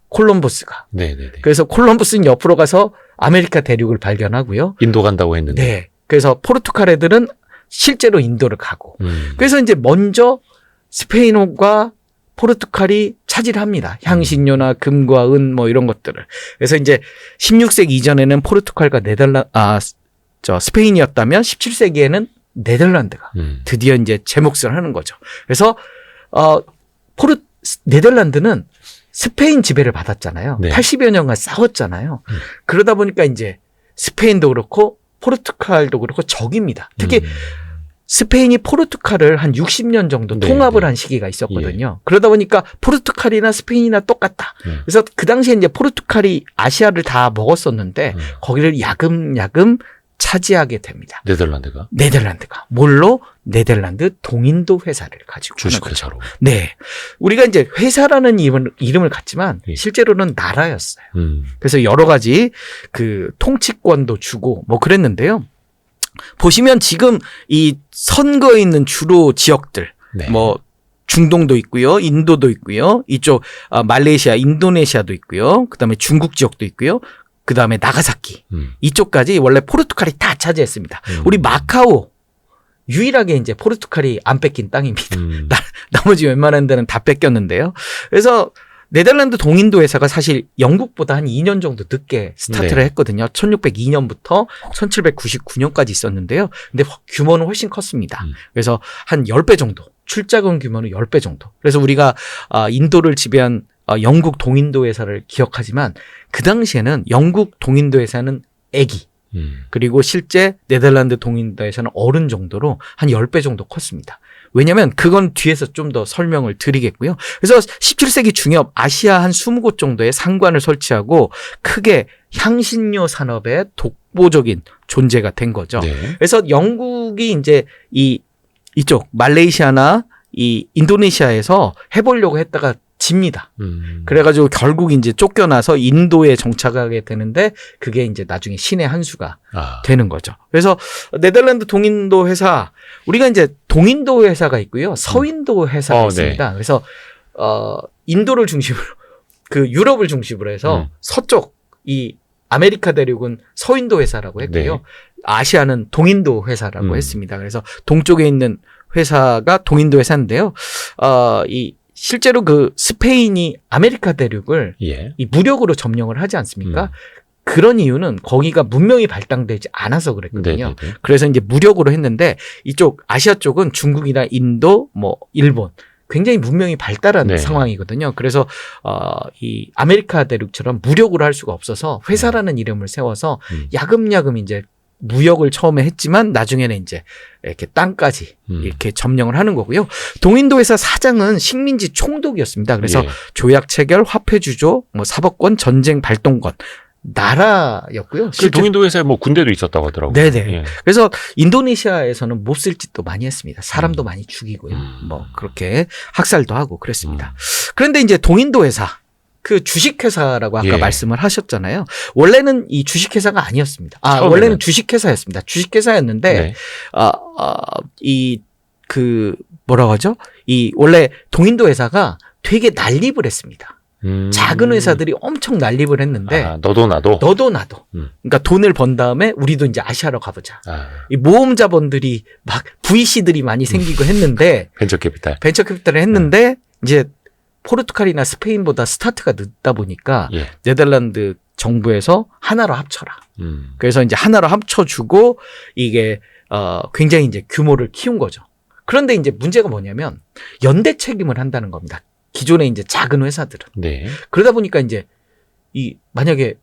콜럼버스가. 네네네. 그래서 콜럼버스는 옆으로 가서 아메리카 대륙을 발견하고요. 인도 간다고 했는데. 네. 그래서 포르투갈 애들은 실제로 인도를 가고. 그래서 이제 먼저 스페인과 포르투갈이 차지를 합니다. 향신료나 금과 은 뭐 이런 것들을. 그래서 이제 16세기 이전에는 포르투갈과 스페인이었다면 17세기에는 네덜란드가 드디어 이제 제 몫을 하는 거죠. 그래서 네덜란드는 스페인 지배를 받았잖아요. 네. 80여 년간 싸웠잖아요. 그러다 보니까 이제 스페인도 그렇고 포르투갈도 그렇고 적입니다. 특히 스페인이 포르투갈을 한 60년 정도 네, 통합을 네. 한 시기가 있었거든요. 그러다 보니까 포르투갈이나 스페인이나 똑같다. 그래서 그 당시에 이제 포르투갈이 아시아를 다 먹었었는데 거기를 야금야금 차지하게 됩니다. 네덜란드가 뭘로? 네덜란드 동인도 회사를 가지고 주식회사로. 네, 우리가 이제 회사라는 이름을 갖지만 예. 실제로는 나라였어요. 그래서 여러 가지 그 통치권도 주고 뭐 그랬는데요. 보시면 지금 이 선거에 있는 주로 지역들, 네. 뭐 중동도 있고요, 인도도 있고요, 이쪽 말레이시아, 인도네시아도 있고요, 그다음에 중국 지역도 있고요. 그 다음에 나가사키 이쪽까지 원래 포르투갈이 다 차지했습니다. 우리 마카오 유일하게 이제 포르투갈이 안 뺏긴 땅입니다. 나머지 웬만한 데는 다 뺏겼는데요. 그래서 네덜란드 동인도 회사가 사실 영국보다 한 2년 정도 늦게 스타트를 네. 했거든요. 1602년부터 1799년까지 있었는데요. 근데 규모는 훨씬 컸습니다. 그래서 한 10배 정도, 출자금 규모는 10배 정도. 그래서 우리가 인도를 지배한 영국 동인도 회사를 기억하지만 그 당시에는 영국 동인도 회사는 애기 그리고 실제 네덜란드 동인도 회사는 어른 정도로 한 10배 정도 컸습니다. 왜냐하면 그건 뒤에서 좀 더 설명을 드리겠고요. 그래서 17세기 중엽 아시아 한 20곳 정도의 상관을 설치하고 크게 향신료 산업의 독보적인 존재가 된 거죠. 네. 그래서 영국이 이제 이쪽 말레이시아나 이 인도네시아에서 해보려고 했다가 집니다. 그래가지고 결국 이제 쫓겨나서 인도에 정착하게 되는데 그게 이제 나중에 신의 한 수가 되는 거죠. 그래서 네덜란드 동인도 회사, 우리가 이제 동인도 회사가 있고요, 서인도 회사가 있습니다. 네. 그래서 인도를 중심으로 그 유럽을 중심으로 해서 서쪽 이 아메리카 대륙은 서인도 회사라고 했고요, 네. 아시아는 동인도 회사라고 했습니다. 그래서 동쪽에 있는 회사가 동인도 회사인데요. 실제로 그 스페인이 아메리카 대륙을 예. 이 무력으로 점령을 하지 않습니까? 그런 이유는 거기가 문명이 발달되지 않아서 그랬거든요. 네네네. 그래서 이제 무력으로 했는데 이쪽 아시아 쪽은 중국이나 인도, 뭐 일본 굉장히 문명이 발달한 네. 상황이거든요. 그래서 이 아메리카 대륙처럼 무력으로 할 수가 없어서 회사라는 이름을 세워서 야금야금 이제 무역을 처음에 했지만 나중에는 이제 이렇게 땅까지 이렇게 점령을 하는 거고요. 동인도 회사 사장은 식민지 총독이었습니다. 그래서 예. 조약 체결, 화폐 주조, 뭐 사법권, 전쟁 발동권 나라였고요. 그 동인도 회사에 뭐 군대도 있었다고 하더라고요. 네네. 예. 그래서 인도네시아에서는 몹쓸 짓도 많이 했습니다. 사람도 많이 죽이고요. 뭐 그렇게 학살도 하고 그랬습니다. 그런데 이제 동인도 회사, 그 주식회사라고 아까 예. 말씀을 하셨잖아요. 원래는 이 주식회사가 아니었습니다. 처음에는. 원래는 주식회사였습니다. 주식회사였는데, 네. 뭐라고 하죠? 원래 동인도 회사가 되게 난립을 했습니다. 작은 회사들이 엄청 난립을 했는데, 너도 나도. 그러니까 돈을 번 다음에 우리도 이제 아시아로 가보자. 아, 이 모험 자본들이 막 VC들이 많이 생기고 했는데, 벤처 캐피탈. 벤처 캐피탈을 했는데, 이제 포르투갈이나 스페인보다 스타트가 늦다 보니까 예. 네덜란드 정부에서 하나로 합쳐라. 그래서 이제 하나로 합쳐주고 이게 굉장히 이제 규모를 키운 거죠. 그런데 이제 문제가 뭐냐면 연대 책임을 한다는 겁니다. 기존의 이제 작은 회사들은. 네. 그러다 보니까 이제 만약에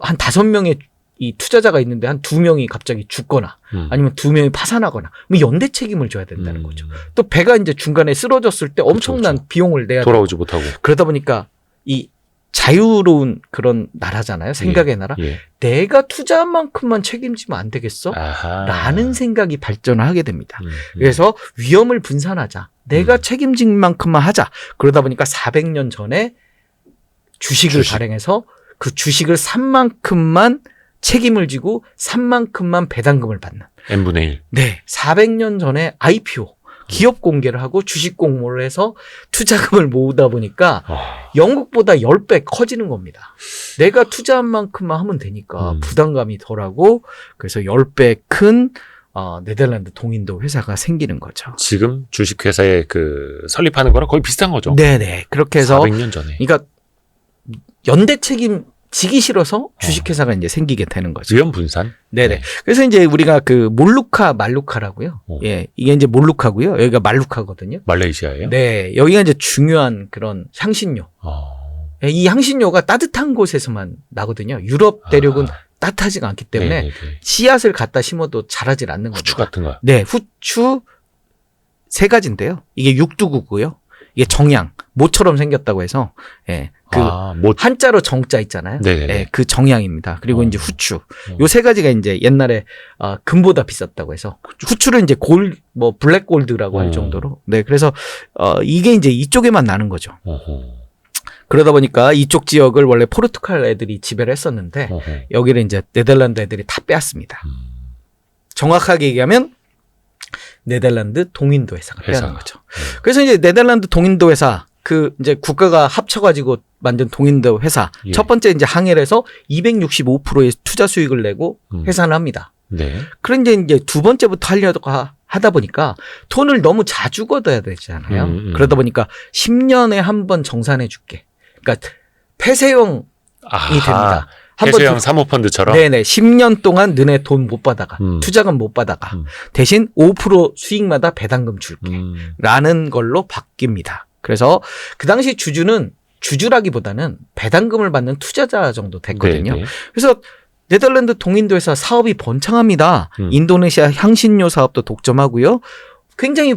한 5명의 이 투자자가 있는데 한 2명이 갑자기 죽거나 아니면 2명이 파산하거나 뭐 연대 책임을 져야 된다는 거죠. 또 배가 이제 중간에 쓰러졌을 때 엄청난 그렇죠. 비용을 내야 돌아오지 되고. 못하고. 그러다 보니까 이 자유로운 그런 나라잖아요. 생각의 나라. 예. 내가 투자한 만큼만 책임지면 안 되겠어? 아하. 라는 생각이 발전을 하게 됩니다. 음. 그래서 위험을 분산하자. 내가 책임진 만큼만 하자. 그러다 보니까 400년 전에 주식을 발행해서 그 주식을 산 만큼만 책임을 지고 산 만큼만 배당금을 받는. n분의 1. 네. 400년 전에 IPO. 기업 공개를 하고 주식 공모를 해서 투자금을 모으다 보니까 영국보다 10배 커지는 겁니다. 내가 투자한 만큼만 하면 되니까 부담감이 덜하고 그래서 10배 큰 네덜란드 동인도 회사가 생기는 거죠. 지금 주식회사에 그 설립하는 거랑 거의 비슷한 거죠. 네네. 그렇게 해서 400년 전에. 그러니까 연대 책임 지기 싫어서 주식회사가 이제 생기게 되는 거죠. 위험 분산. 네네. 네. 그래서 이제 우리가 그 몰루카 말루카라고요. 예, 이게 이제 몰루카고요. 여기가 말루카거든요. 말레이시아예요? 네, 여기가 이제 중요한 그런 향신료. 예, 이 향신료가 따뜻한 곳에서만 나거든요. 유럽 대륙은 따뜻하지가 않기 때문에 네네네. 씨앗을 갖다 심어도 자라질 않는 후추 겁니다. 같은 거. 네, 후추 3가지인데요. 이게 육두구고요. 이게 정향, 모처럼 생겼다고 해서 예, 그 한자로 정자 있잖아요. 네네네. 예, 그 정향입니다. 그리고 이제 후추. 요 3가지가 이제 옛날에 금보다 비쌌다고 해서 후추를 이제 블랙 골드라고 할 정도로. 네, 그래서 이게 이제 이쪽에만 나는 거죠. 그러다 보니까 이쪽 지역을 원래 포르투갈 애들이 지배를 했었는데 여기를 이제 네덜란드 애들이 다 빼앗습니다. 정확하게 얘기하면 네덜란드 동인도 회사가 빼앗는 거죠. 그래서 이제 네덜란드 동인도 회사 그 이제 국가가 합쳐가지고 만든 동인도 회사 첫 번째 이제 항해를 해서 265%의 투자 수익을 내고 해산을 합니다. 네. 그런데 이제 두 번째부터 하려고 하다 보니까 돈을 너무 자주 걷어야 되잖아요. 그러다 보니까 10년에 한 번 정산해 줄게. 그러니까 폐쇄형이 됩니다. 폐쇄형 사모펀드처럼? 네네. 10년 동안 너네 돈 못 받아가. 투자금 못 받아가. 대신 5% 수익마다 배당금 줄게. 라는 걸로 바뀝니다. 그래서 그 당시 주주라기보다는 배당금을 받는 투자자 정도 됐거든요. 네네. 그래서 네덜란드 동인도에서 사업이 번창합니다. 인도네시아 향신료 사업도 독점하고요. 굉장히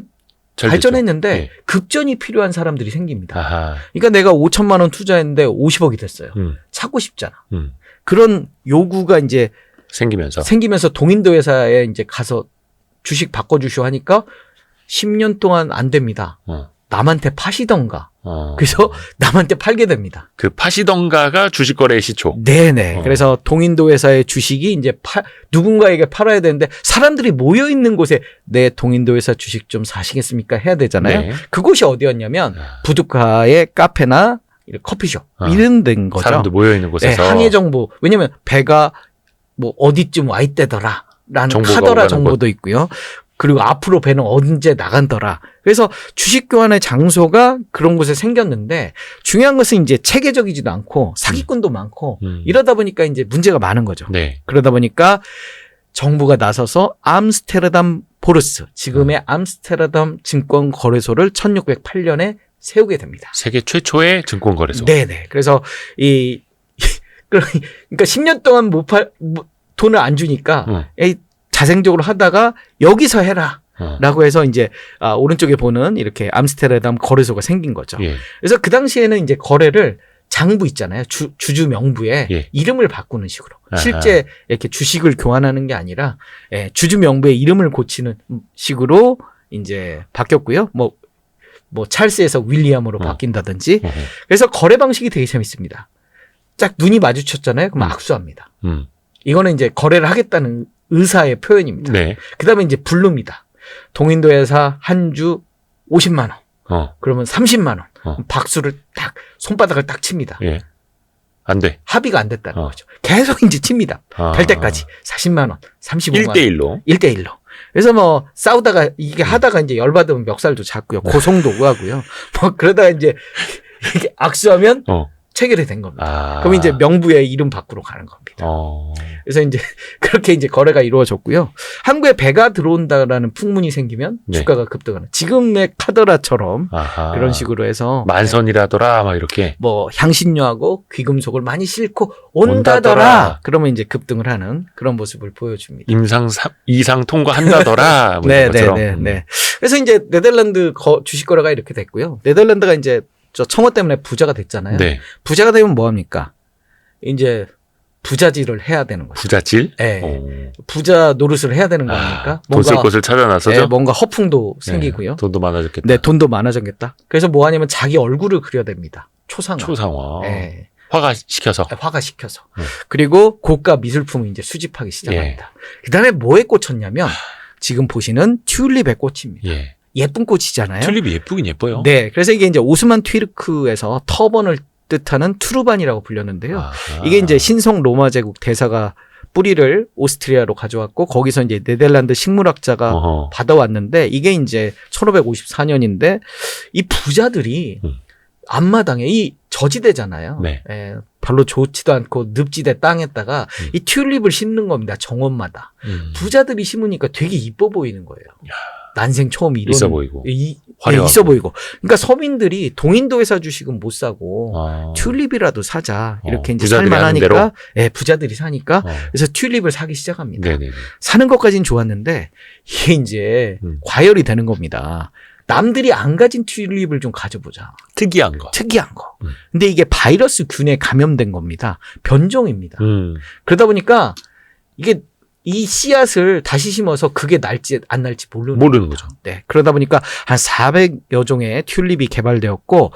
발전했는데 네. 급전이 필요한 사람들이 생깁니다. 아하. 그러니까 내가 5천만 원 투자했는데 50억이 됐어요. 찾고 싶잖아. 그런 요구가 이제 생기면서 동인도 회사에 이제 가서 주식 바꿔주시오 하니까 10년 동안 안 됩니다. 남한테 파시던가. 그래서 남한테 팔게 됩니다. 그 파시던가가 주식 거래의 시초. 네네. 그래서 동인도 회사의 주식이 이제 누군가에게 팔아야 되는데 사람들이 모여 있는 곳에 내 동인도 회사 주식 좀 사시겠습니까? 해야 되잖아요. 네. 그곳이 어디였냐면 부두카의 카페나 커피숍 이런 데인 거죠. 사람들 모여 있는 곳에서. 네, 항해 정보. 왜냐면 배가 뭐 어디쯤 와 있대더라. 라는 정보가 카더라 오가는 정보도 있고요. 그리고 앞으로 배는 언제 나간더라. 그래서 주식 교환의 장소가 그런 곳에 생겼는데 중요한 것은 이제 체계적이지도 않고 사기꾼도 많고 이러다 보니까 이제 문제가 많은 거죠. 네. 그러다 보니까 정부가 나서서 암스테르담 보르스, 지금의 암스테르담 증권 거래소를 1608년에 세우게 됩니다. 세계 최초의 증권 거래소. 네네. 그래서 그러니까 10년 동안 돈을 안 주니까 자생적으로 하다가 여기서 해라. 라고 해서 이제 오른쪽에 보는 이렇게 암스테르담 거래소가 생긴 거죠. 예. 그래서 그 당시에는 이제 거래를 장부 있잖아요. 주주 명부에 이름을 바꾸는 식으로. 실제 이렇게 주식을 교환하는 게 아니라 주주 명부에 이름을 고치는 식으로 이제 바뀌었고요. 뭐 찰스에서 윌리엄으로 바뀐다든지. 그래서 거래 방식이 되게 재밌습니다. 딱 눈이 마주쳤잖아요. 그럼 악수합니다. 이거는 이제 거래를 하겠다는 의사의 표현입니다. 네. 그다음에 이제 부릅니다. 동인도 회사 한 주 50만 원. 그러면 30만 원. 박수를 딱 손바닥을 딱 칩니다. 예. 안 돼. 합의가 안 됐다는 거죠. 계속 이제 칩니다. 될 때까지 40만 원, 35만 원. 1대1로. 1대1로. 그래서 뭐 싸우다가 이게 하다가 이제 열받으면 멱살도 잡고요. 고성도 구하고요. 뭐 그러다가 이제 이렇게 악수하면 체결이 된 겁니다. 아. 그럼 이제 명부에 이름 바꾸러 가는 겁니다. 그래서 이제 그렇게 이제 거래가 이루어졌고요. 한국에 배가 들어온다라는 풍문이 생기면 네. 주가가 급등하는 지금의 카더라처럼 아하. 그런 식으로 해서 만선이라더라 막 이렇게. 뭐 향신료하고 귀금속을 많이 싣고 온다더라. 온다더라. 그러면 이제 급등을 하는 그런 모습을 보여줍니다. 이상 통과한다더라. 뭐 이런 것처럼. 네. 그래서 이제 네덜란드 주식 거래가 이렇게 됐고요. 네덜란드가 이제 저 청어 때문에 부자가 됐잖아요. 네. 부자가 되면 뭐 합니까? 이제 부자질을 해야 되는 거죠. 부잣질? 네. 부자 노릇을 해야 되는 거 아닙니까? 돈 쓸 곳을 찾아 나서죠. 네, 뭔가 허풍도 생기고요. 돈도 많아졌겠다. 네, 돈도 많아졌겠다. 그래서 뭐 하냐면 자기 얼굴을 그려댑니다. 초상화. 초상화. 네. 화가시켜서. 화가시켜서. 그리고 고가 미술품을 이제 수집하기 시작합니다. 그다음에 뭐에 꽂혔냐면 지금 보시는 튤립에 꽂힙니다. 예. 예쁜 꽃이잖아요. 튤립이 예쁘긴 예뻐요. 네. 그래서 이게 이제 오스만 튀르크에서 터번을 뜻하는 투르반이라고 불렸는데요. 아하. 이게 이제 신성 로마 제국 대사가 뿌리를 오스트리아로 가져왔고 거기서 이제 네덜란드 식물학자가 어허. 받아왔는데 이게 이제 1554년인데 이 부자들이 앞마당에 이 저지대잖아요. 네. 예, 별로 좋지도 않고 늪지대 땅에다가 이 튤립을 심는 겁니다. 정원마다. 부자들이 심으니까 되게 이뻐 보이는 거예요. 난생 처음 이런 있어 보이고. 화려하고. 있어 보이고. 그러니까 서민들이 동인도에서 주식은 못 사고 튤립이라도 사자. 이렇게 이제 부자들이 하는 대로? 살만하니까 예, 부자들이 사니까 그래서 튤립을 사기 시작합니다. 네네. 사는 것까지는 좋았는데 이게 이제 과열이 되는 겁니다. 남들이 안 가진 튤립을 좀 가져보자. 특이한 거. 특이한 거. 근데 이게 바이러스 균에 감염된 겁니다. 변종입니다. 그러다 보니까 이게 이 씨앗을 다시 심어서 그게 날지 안 날지 모르는 거죠. 네. 그러다 보니까 한 400여 종의 튤립이 개발되었고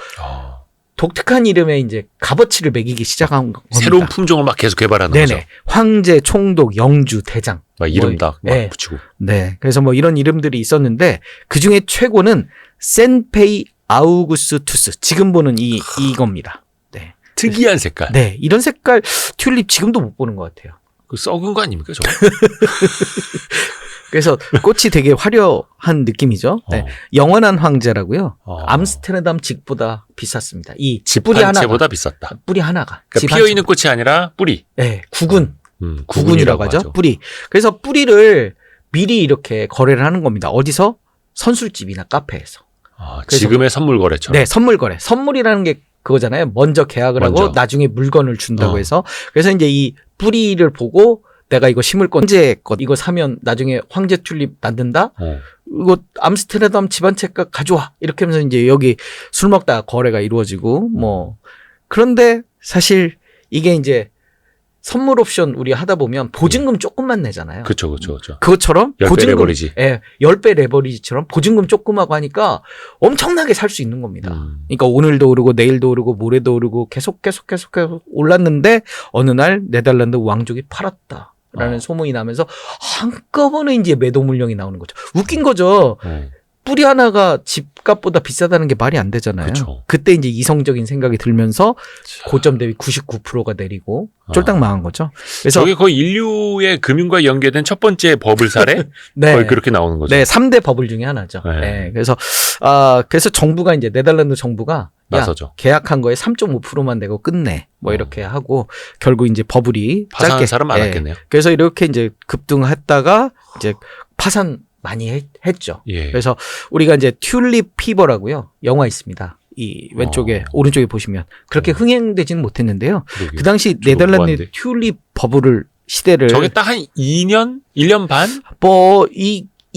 독특한 이름의 이제 값어치를 매기기 시작한 겁니다. 새로운 품종을 막 계속 개발하는 네네. 거죠. 황제, 총독, 영주, 대장. 막 이름 다 네. 붙이고. 네. 그래서 뭐 이런 이름들이 있었는데 그 중에 최고는 센페이 아우구스투스. 지금 보는 이겁니다. 네. 특이한 색깔. 네. 이런 색깔 튤립 지금도 못 보는 것 같아요. 그 썩은 거 아닙니까, 저거? 그래서 꽃이 되게 화려한 느낌이죠. 네. 영원한 황제라고요. 암스테르담 직보다 비쌌습니다. 이 뿌리 한 하나가. 채보다 비쌌다. 뿌리 하나가. 그러니까 피어 있는 꽃이 아니라 뿌리. 네. 구근. 구근이라고 구근이라고 하죠. 뿌리. 그래서 뿌리를 미리 이렇게 거래를 하는 겁니다. 어디서? 선술집이나 카페에서. 그래서 지금의 선물 거래처럼. 네, 선물 거래. 선물이라는 게 그거잖아요. 먼저 계약을 하고 나중에 물건을 준다고 해서. 그래서 이제 이 뿌리를 보고 내가 이거 심을 건 황제 것 이거 사면 나중에 황제 튤립 낳는다. 이거 암스테르담 집안채값 가져와. 이렇게 하면서 이제 여기 술 먹다가 거래가 이루어지고 뭐 그런데 사실 이게 이제 선물 옵션 우리 하다 보면 보증금 조금만 내잖아요. 그렇죠. 그것처럼 10배 보증금 레버리지. 예, 10배 레버리지처럼 보증금 조금하고 하니까 엄청나게 살 수 있는 겁니다. 그러니까 오늘도 오르고 내일도 오르고 모레도 오르고 계속 올랐는데 어느 날 네덜란드 왕족이 팔았다라는 소문이 나면서 한꺼번에 이제 매도 물량이 나오는 거죠. 웃긴 거죠. 뿌리 하나가 집값보다 비싸다는 게 말이 안 되잖아요. 그쵸. 그때 이제 이성적인 생각이 들면서 고점 대비 99%가 내리고 쫄딱 망한 거죠. 그래서 저게 거의 인류의 금융과 연계된 첫 번째 버블 사례? 네. 거의 그렇게 나오는 거죠. 네, 3대 버블 중에 하나죠. 네. 네. 그래서 정부가 이제 네덜란드 정부가 나서죠. 계약한 거에 3.5%만 내고 끝내. 뭐 이렇게 하고 결국 이제 버블이 파산한 짧게 사람 많았겠네요. 그래서 이렇게 이제 급등했다가 이제 파산 많이 했죠. 예. 그래서 우리가 이제 튤립 피버라고요. 영화 있습니다. 이 왼쪽에 오른쪽에 보시면 그렇게 흥행되지는 못했는데요. 그러게요. 그 당시 저거 네덜란드 뭐한데? 튤립 버블을 시대를 저게 딱 한 2년? 1년 반? 뭐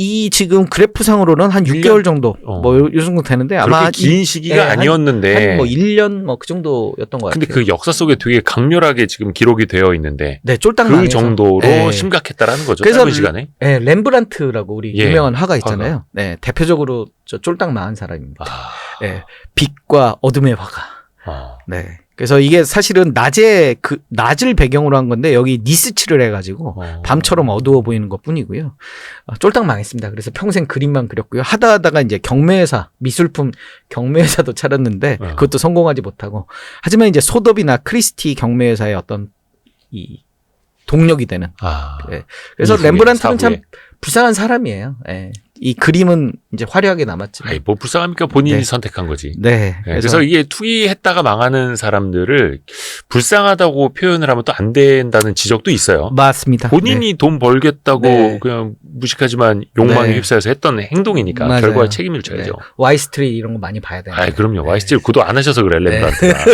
이 지금 그래프상으로는 한 6개월 정도 뭐 요 정도 되는데 아마 그렇게 긴 시기가 아니었는데 한 뭐 1년 뭐 그 정도였던 것 같아요. 근데 그 역사 속에 되게 강렬하게 지금 기록이 되어 있는데 네, 쫄딱 그 망해서. 정도로 네. 심각했다라는 거죠. 그래서 짧은 시간에. 네, 렘브란트라고 우리 예, 유명한 화가 있잖아요. 네, 대표적으로 저 쫄딱 망한 사람입니다. 네, 빛과 어둠의 화가. 네. 그래서 이게 사실은 낮을 배경으로 한 건데 여기 니스칠을 해가지고 밤처럼 어두워 보이는 것 뿐이고요. 쫄딱 망했습니다. 그래서 평생 그림만 그렸고요. 하다가 이제 경매회사, 미술품 경매회사도 차렸는데 그것도 성공하지 못하고. 하지만 이제 소덥이나 크리스티 경매회사의 어떤 이 동력이 되는. 네. 그래서 이후에, 렘브란트는 참 사후에. 불쌍한 사람이에요. 네. 이 그림은 이제 화려하게 남았지만. 아이, 뭐 불쌍합니까? 본인이 네. 선택한 거지. 네. 그래서 이게 투기했다가 망하는 사람들을 불쌍하다고 표현을 하면 또 안 된다는 지적도 있어요. 맞습니다. 본인이 돈 벌겠다고 네. 그냥 무식하지만 욕망에 네. 휩싸여서 했던 행동이니까 맞아요. 결과에 책임을 져야죠. 와이스트리 이런 거 많이 봐야 돼요. 아, 그럼요. 와이스틸 구독 안 하셔서 그래, 네. 렘브란트가.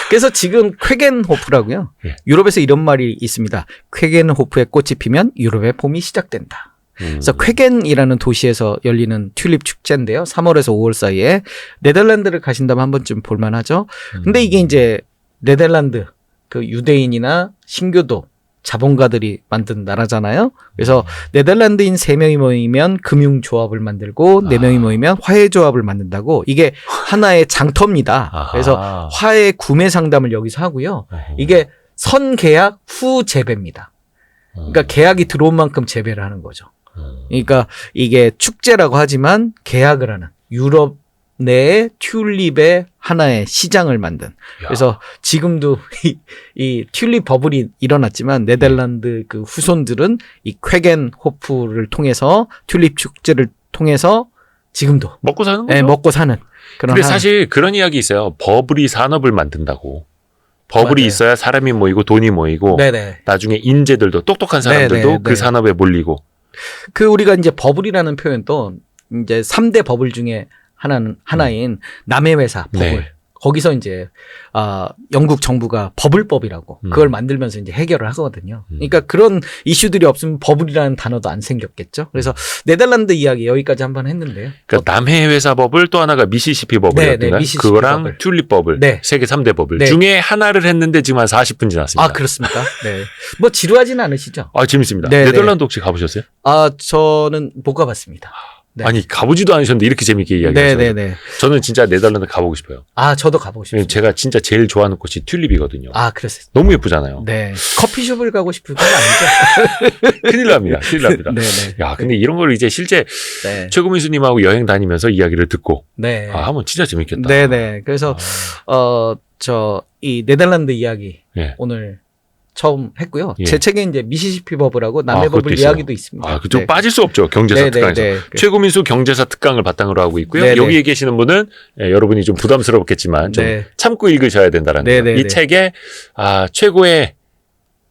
그래서 지금 쾌겐호프라고요. 예. 유럽에서 이런 말이 있습니다. 쾌겐호프의 꽃이 피면 유럽의 봄이 시작된다. 그래서 쾌겐이라는 도시에서 열리는 튤립 축제인데요. 3월에서 5월 사이에 네덜란드를 가신다면 한 번쯤 볼만하죠. 근데 이게 이제 네덜란드 그 유대인이나 신교도 자본가들이 만든 나라잖아요. 그래서 네덜란드인 3명이 모이면 금융조합을 만들고 4명이 모이면 화해조합을 만든다고 이게 하나의 장터입니다. 아하. 그래서 화해 구매 상담을 여기서 하고요. 이게 선계약 후 재배입니다. 그러니까 계약이 들어온 만큼 재배를 하는 거죠. 그러니까 이게 축제라고 하지만 계약을 하는 유럽 내에 튤립의 하나의 시장을 만든. 그래서 지금도 이 튤립 버블이 일어났지만 네덜란드 그 후손들은 이 쾌겐호프를 통해서 튤립 축제를 통해서 지금도 먹고 사는 거죠. 네, 먹고 사는 그런. 근데 사실 그런 이야기 있어요. 버블이 산업을 만든다고. 버블이 맞아요. 있어야 사람이 모이고 돈이 모이고 네네. 나중에 인재들도 똑똑한 사람들도 네네, 그 네. 산업에 몰리고. 그 우리가 이제 버블이라는 표현도 이제 3대 버블 중에 하나인 남해 회사 버블. 네. 거기서 이제 영국 정부가 버블법이라고 그걸 만들면서 이제 해결을 하거든요. 그러니까 그런 이슈들이 없으면 버블이라는 단어도 안 생겼겠죠. 그래서 네덜란드 이야기 여기까지 한번 했는데요. 그러니까 남해 회사 버블 또 하나가 미시시피 네, 버블이었나요? 네, 미시시피 그거랑 버블. 튤립 버블. 네. 세계 3대 버블. 네. 중에 하나를 했는데 지금 한 40분 지났습니다. 아, 그렇습니까? 네. 뭐 지루하진 않으시죠? 아, 재밌습니다. 네, 네덜란드 혹시 가보셨어요? 저는 못 가봤습니다. 네. 아니, 가보지도 않으셨는데 이렇게 재밌게 이야기하셔서. 네네네. 저는 진짜 네덜란드 가보고 싶어요. 저도 가보고 싶습니다. 제가 진짜 제일 좋아하는 꽃이 튤립이거든요. 그랬어요. 너무 예쁘잖아요. 네. 커피숍을 가고 싶은 건 아니죠? 큰일 납니다. 큰일 납니다. 네네. 야, 근데 이런 걸 이제 실제 네. 최고민수님하고 여행 다니면서 이야기를 듣고 네. 하면 진짜 재밌겠다. 네네. 그래서 이 네덜란드 이야기 예. 오늘 처음 했고요. 예. 제 책에 이제 미시시피 버블하고 남해 그것도 버블 있어요. 이야기도 있습니다. 아, 그쪽 네. 빠질 수 없죠. 경제사 네, 네, 특강에서. 네. 최고민수 경제사 특강을 바탕으로 하고 있고요. 네, 네. 여기에 계시는 분은 여러분이 좀 부담스럽겠지만 좀 네. 참고 읽으셔야 된다는 네, 거. 네, 이 네. 책의 장점이라고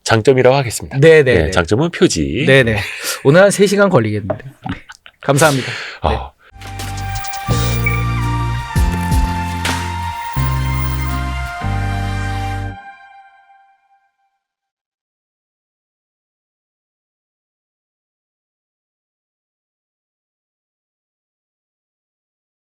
장점이라고 하겠습니다. 네네. 장점은 표지. 네네. 오늘 한 3시간 걸리겠는데. 네. 감사합니다. 네.